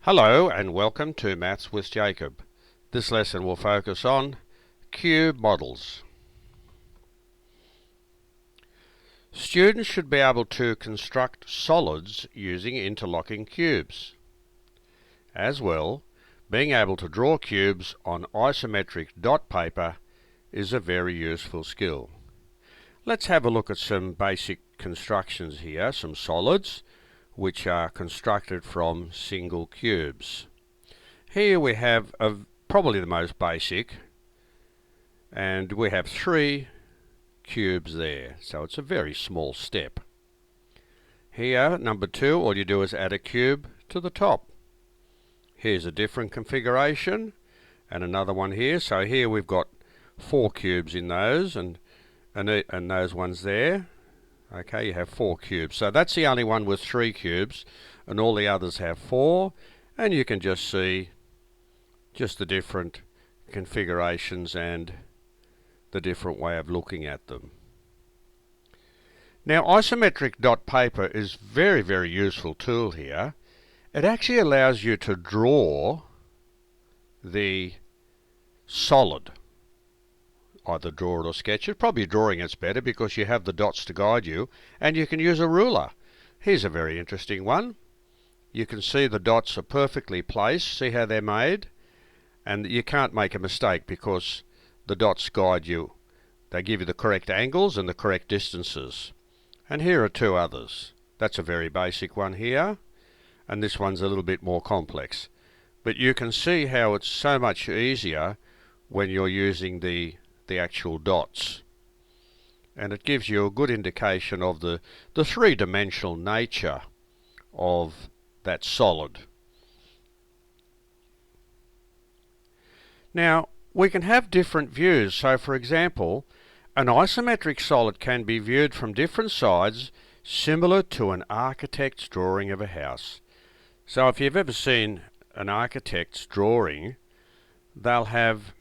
Hello and welcome to Maths with Jacob. This lesson will focus on cube models. Students should be able to construct solids using interlocking cubes. As well, being able to draw cubes on isometric dot paper is a very useful skill. Let's have a look at some basic constructions here, some solids which are constructed from single cubes. Here we have probably the most basic, and we have 3 cubes there, so it's a very small step. Here, number 2, all you do is add a cube to the top. Here's a different configuration, and another one here. So here we've got 4 cubes in those, and those ones there. Okay, you have 4 cubes. So that's the only one with 3 cubes, and all the others have 4. And you can just see just the different configurations and the different way of looking at them. Now, isometric dot paper is very, very useful tool here. It actually allows you to draw the solid. Either draw it or sketch it. Probably drawing it's better because you have the dots to guide you, and you can use a ruler. Here's a very interesting one. You can see the dots are perfectly placed. See how they're made? And you can't make a mistake because the dots guide you. They give you the correct angles and the correct distances. And here are 2 others. That's a very basic one here, and this one's a little bit more complex. But you can see how it's so much easier when you're using the actual dots, and it gives you a good indication of the three-dimensional nature of that solid. Now, we can have different views. So for example, an isometric solid can be viewed from different sides, similar to an architect's drawing of a house. So if you've ever seen an architect's drawing, they'll have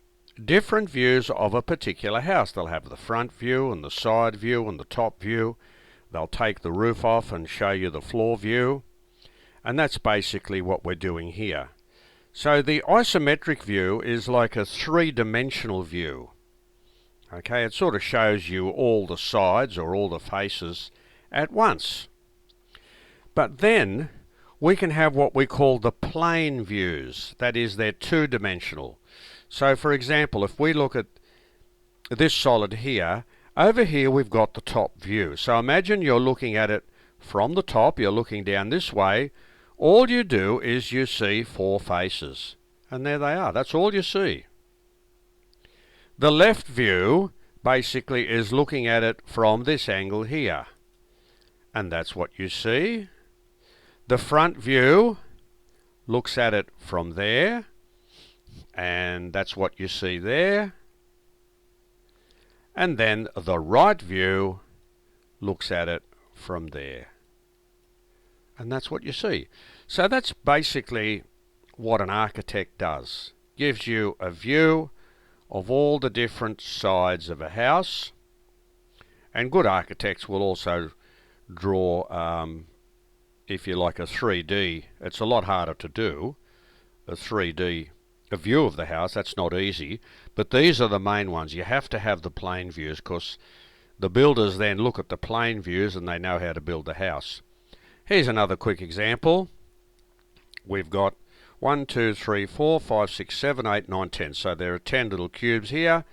different views of a particular house. They'll have the front view and the side view and the top view. They'll take the roof off and show you the floor view. And that's basically what we're doing here. So the isometric view is like a 3-dimensional view. Okay, it sort of shows you all the sides or all the faces at once. But then we can have what we call the plane views. That is, they're 2-dimensional. So for example, if we look at this solid here, over here we've got the top view. So imagine you're looking at it from the top, you're looking down this way. All you do is you see 4 faces. And there they are. That's all you see. The left view basically is looking at it from this angle here. And that's what you see. The front view looks at it from there. And that's what you see there. And then the right view looks at it from there. And that's what you see. So that's basically what an architect does. Gives you a view of all the different sides of a house. And good architects will also draw, if you like, a 3D. It's a lot harder to do, a 3D view of the house. That's not easy, but these are the main ones. You have to have the plane views because the builders then look at the plane views and they know how to build the house. Here's another quick example. We've got 1, 2, 3, 4, 5, 6, 7, 8, 9, 10. So there are 10 little cubes here.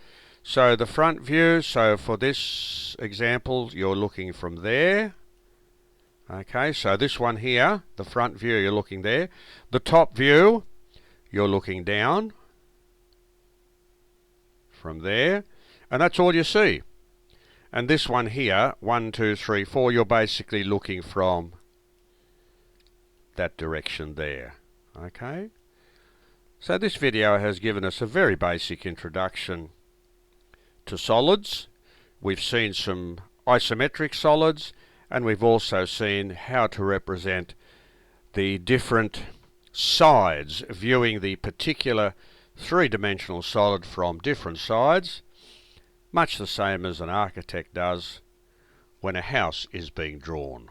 So the front view, so for this example, you're looking from there. Okay, so this one here, the front view, you're looking there. The top view, you're looking down from there, and that's all you see. And this one here, 1, 2, 3, 4, you're basically looking from that direction there. Okay? So this video has given us a very basic introduction to solids. We've seen some isometric solids, and we've also seen how to represent the different sides, viewing the particular 3-dimensional solid from different sides, much the same as an architect does when a house is being drawn.